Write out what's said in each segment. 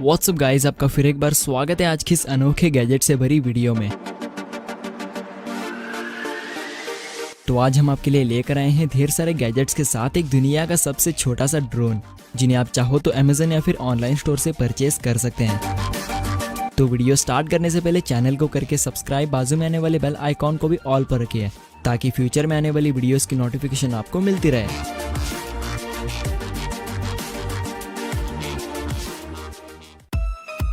WhatsApp guys, आपका फिर एक बार स्वागत है आज की इस अनोखे गैजेट से भरी वीडियो में। तो आज हम आपके लिए लेकर आए हैं ढेर सारे गैजेट्स के साथ एक दुनिया का सबसे छोटा सा ड्रोन, जिन्हें आप चाहो तो अमेज़न या फिर ऑनलाइन स्टोर से परचेज कर सकते हैं। तो वीडियो स्टार्ट करने से पहले चैनल को करके सब्सक्राइब, बाजू में आने वाले बेल आइकॉन को भी ऑल पर रखिए ताकि फ्यूचर में आने वाली वीडियोस की नोटिफिकेशन आपको मिलती रहे।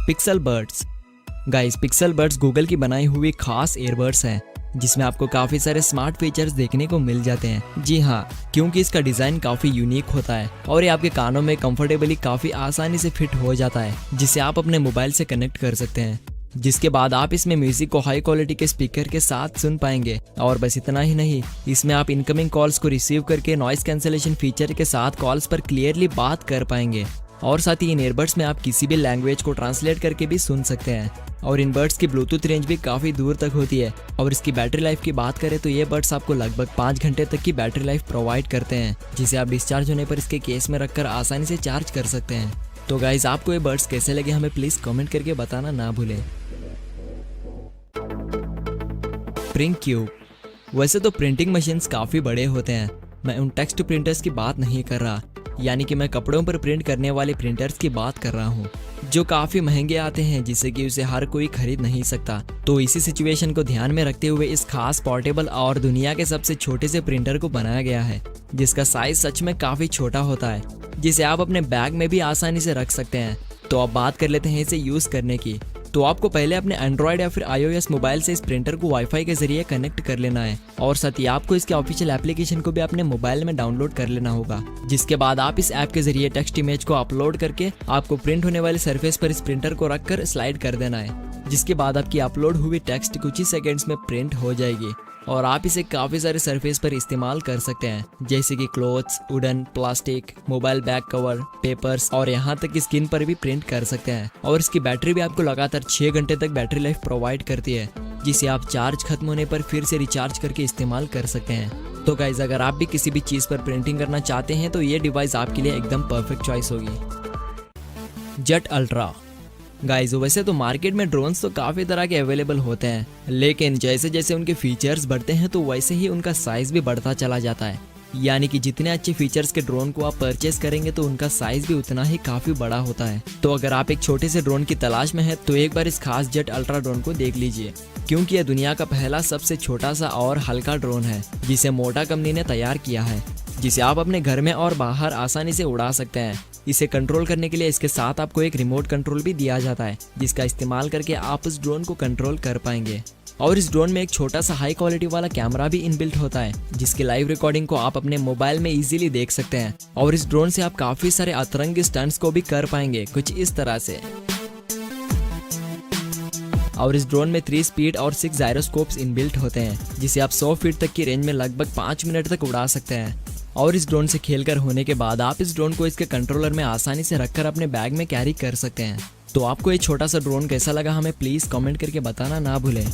Pixel buds guys, pixel buds Google की बनाई हुई खास ईयरबड्स हैं जिसमें आपको काफ़ी सारे स्मार्ट फीचर्स देखने को मिल जाते हैं। जी हाँ, क्योंकि इसका डिज़ाइन काफ़ी यूनिक होता है और ये आपके कानों में कंफर्टेबली काफ़ी आसानी से फिट हो जाता है, जिसे आप अपने मोबाइल से कनेक्ट कर सकते हैं। जिसके बाद आप इसमें म्यूजिक को हाई क्वालिटी के स्पीकर के साथ सुन पाएंगे। और बस इतना ही नहीं, इसमें आप इनकमिंग कॉल्स को रिसीव करके नॉइस कैंसलेशन फीचर के साथ कॉल्स पर क्लियरली बात कर पाएंगे। और साथ ही इन ईयरबड्स में आप किसी भी लैंग्वेज को ट्रांसलेट करके भी सुन सकते हैं। और इन बड्स की ब्लूटूथ रेंज भी काफ़ी दूर तक होती है। और इसकी बैटरी लाइफ की बात करें तो ये बड्स आपको लगभग 5 घंटे तक की बैटरी लाइफ प्रोवाइड करते हैं, जिसे आप डिस्चार्ज होने पर इसके केस में रखकर आसानी से चार्ज कर सकते हैं। तो गाइज, आपको ये बड्स कैसे लगे हमें प्लीज़ कमेंट करके बताना ना भूलें। प्रिंट क्यूब, वैसे तो प्रिंटिंग मशीन्स काफ़ी बड़े होते हैं, मैं उन टेक्स्ट प्रिंटर्स की बात नहीं कर रहा, यानी कि मैं कपड़ों पर प्रिंट करने वाले प्रिंटर्स की बात कर रहा हूँ, जो काफ़ी महंगे आते हैं जिससे कि उसे हर कोई खरीद नहीं सकता। तो इसी सिचुएशन को ध्यान में रखते हुए इस खास पोर्टेबल और दुनिया के सबसे छोटे से प्रिंटर को बनाया गया है, जिसका साइज सच में काफ़ी छोटा होता है, जिसे आप अपने बैग में भी आसानी से रख सकते हैं। तो अब बात कर लेते हैं इसे यूज़ करने की। तो आपको पहले अपने एंड्रॉयड या फिर iOS मोबाइल से इस प्रिंटर को वाईफाई के जरिए कनेक्ट कर लेना है और साथ ही आपको इसके ऑफिशियल एप्लीकेशन को भी अपने मोबाइल में डाउनलोड कर लेना होगा। जिसके बाद आप इस ऐप के जरिए टेक्स्ट इमेज को अपलोड करके आपको प्रिंट होने वाले सरफेस पर इस प्रिंटर को रखकर स्लाइड कर देना है। जिसके बाद आपकी अपलोड हुई टेक्स्ट कुछ ही सेकेंड्स में प्रिंट हो जाएगी और आप इसे काफ़ी सारे सरफेस पर इस्तेमाल कर सकते हैं, जैसे कि clothes, wooden, plastic, mobile bag cover, papers और यहाँ तक कि स्किन पर भी प्रिंट कर सकते हैं। और इसकी बैटरी भी आपको लगातार 6 घंटे तक बैटरी लाइफ प्रोवाइड करती है, जिसे आप चार्ज खत्म होने पर फिर से रिचार्ज करके इस्तेमाल कर सकते हैं। तो गाइज, अगर आप भी किसी भी चीज़ पर प्रिंटिंग करना चाहते हैं तो ये डिवाइस आपके लिए एकदम परफेक्ट चॉइस होगी। जेट अल्ट्रा गाइज, वैसे तो मार्केट में ड्रोन्स तो काफ़ी तरह के अवेलेबल होते हैं, लेकिन जैसे जैसे उनके फीचर्स बढ़ते हैं तो वैसे ही उनका साइज़ भी बढ़ता चला जाता है। यानी कि जितने अच्छे फीचर्स के ड्रोन को आप परचेस करेंगे तो उनका साइज़ भी उतना ही काफ़ी बड़ा होता है। तो अगर आप एक छोटे से ड्रोन की तलाश में हैं तो एक बार इस खास जेट अल्ट्रा ड्रोन को देख लीजिए, क्योंकि यह दुनिया का पहला सबसे छोटा सा और हल्का ड्रोन है जिसे मोटा कंपनी ने तैयार किया है, जिसे आप अपने घर में और बाहर आसानी से उड़ा सकते हैं। इसे कंट्रोल करने के लिए इसके साथ आपको एक रिमोट कंट्रोल भी दिया जाता है, जिसका इस्तेमाल करके आप उस ड्रोन को कंट्रोल कर पाएंगे। और इस ड्रोन में एक छोटा सा हाई क्वालिटी वाला कैमरा भी इनबिल्ट होता है, जिसकी लाइव रिकॉर्डिंग को आप अपने मोबाइल में इजीली देख सकते हैं। और इस ड्रोन से आप काफी सारे अतरंगी स्टंट्स को भी कर पाएंगे, कुछ इस तरह से। और इस ड्रोन में 3 स्पीड और 6 जायरोस्कोप्स इनबिल्ट होते हैं, जिसे आप 100 फीट तक की रेंज में लगभग 5 मिनट तक उड़ा सकते हैं। और इस ड्रोन से खेलकर होने के बाद आप इस ड्रोन को इसके कंट्रोलर में आसानी से रखकर अपने बैग में कैरी कर सकते हैं। तो आपको ये छोटा सा ड्रोन कैसा लगा हमें प्लीज कमेंट करके बताना ना भूलें।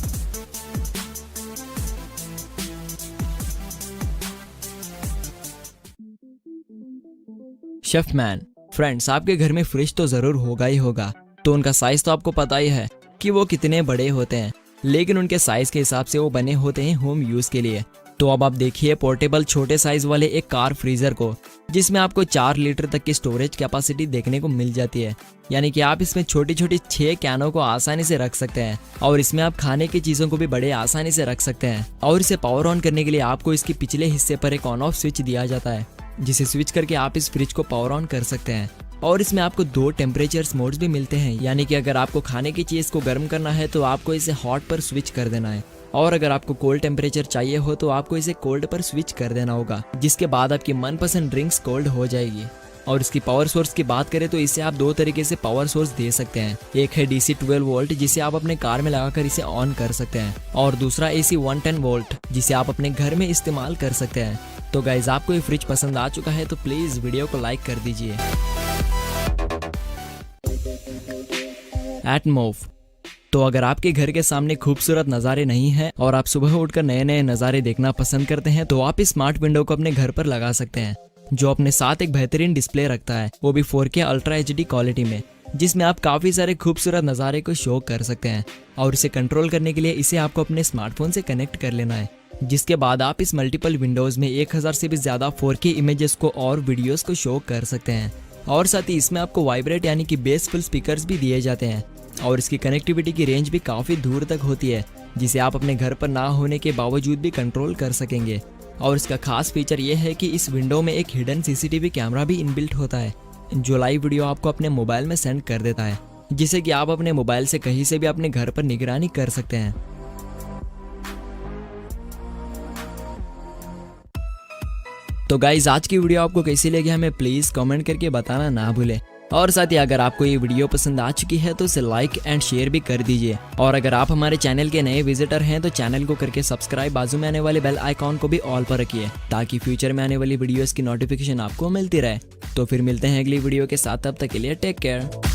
शेफमैन फ्रेंड्स, आपके घर में फ्रिज तो जरूर होगा ही होगा, तो उनका साइज तो आपको पता ही है कि वो कितने बड़े होते हैं, लेकिन उनके साइज के हिसाब से वो बने होते हैं होम यूज के लिए। तो अब आप देखिए पोर्टेबल छोटे साइज वाले एक कार फ्रीजर को, जिसमें आपको 4 लीटर तक की स्टोरेज कैपेसिटी देखने को मिल जाती है। यानी कि आप इसमें छोटी छोटी 6 कैनों को आसानी से रख सकते हैं और इसमें आप खाने की चीज़ों को भी बड़े आसानी से रख सकते हैं। और इसे पावर ऑन करने के लिए आपको इसके पिछले हिस्से पर एक ऑन ऑफ स्विच दिया जाता है, जिसे स्विच करके आप इस फ्रिज को पावर ऑन कर सकते हैं। और इसमें आपको 2 टेम्परेचर्स मोड्स भी मिलते हैं, यानी कि अगर आपको खाने की चीज़ को गर्म करना है तो आपको इसे हॉट पर स्विच कर देना है, और अगर आपको कोल्ड टेम्परेचर चाहिए हो तो आपको इसे कोल्ड पर स्विच कर देना होगा, जिसके बाद आपकी मनपसंद ड्रिंक्स कोल्ड हो जाएगी। और इसकी पावर सोर्स की बात करें तो इसे आप 2 तरीके से पावर सोर्स दे सकते हैं। एक है DC 12 वोल्ट, जिसे आप अपने कार में लगाकर इसे ऑन कर सकते हैं, और दूसरा AC 110 वोल्ट, जिसे आप अपने घर में इस्तेमाल कर सकते हैं। तो गाइज, आपको ये फ्रिज पसंद आ चुका है तो प्लीज वीडियो को लाइक कर दीजिए। एटमॉफ, तो अगर आपके घर के सामने खूबसूरत नज़ारे नहीं हैं और आप सुबह उठकर नए नए नज़ारे देखना पसंद करते हैं तो आप इस स्मार्ट विंडो को अपने घर पर लगा सकते हैं, जो अपने साथ एक बेहतरीन डिस्प्ले रखता है, वो भी 4K अल्ट्रा HD क्वालिटी में, जिसमें आप काफ़ी सारे खूबसूरत नज़ारे को शो कर सकते हैं। और इसे कंट्रोल करने के लिए इसे आपको अपने स्मार्टफोन से कनेक्ट कर लेना है, जिसके बाद आप इस मल्टीपल विंडोज़ में 1000 से भी ज़्यादा 4K इमेजेस को और वीडियोस को शो कर सकते हैं। और साथ ही इसमें आपको वाइब्रेट यानी कि बेसफुल स्पीकर्स भी दिए जाते हैं। और इसकी कनेक्टिविटी की रेंज भी काफ़ी दूर तक होती है, जिसे आप अपने घर पर ना होने के बावजूद भी कंट्रोल कर सकेंगे। और इसका खास फीचर ये है कि इस विंडो में एक हिडन CCTV कैमरा भी इनबिल्ट होता है, जो लाइव वीडियो आपको अपने मोबाइल में सेंड कर देता है, जिसे कि आप अपने मोबाइल से कहीं से भी अपने घर पर निगरानी कर सकते हैं। तो गाइज, आज की वीडियो आपको कैसी लगी हमें प्लीज़ कमेंट करके बताना ना भूलें। और साथ ही अगर आपको ये वीडियो पसंद आ चुकी है तो इसे लाइक एंड शेयर भी कर दीजिए। और अगर आप हमारे चैनल के नए विजिटर हैं तो चैनल को करके सब्सक्राइब, बाजू में आने वाले बेल आइकॉन को भी ऑल पर रखिए, ताकि फ्यूचर में आने वाली वीडियोस की नोटिफिकेशन आपको मिलती रहे। तो फिर मिलते हैं अगली वीडियो के साथ, तब तक के लिए टेक केयर।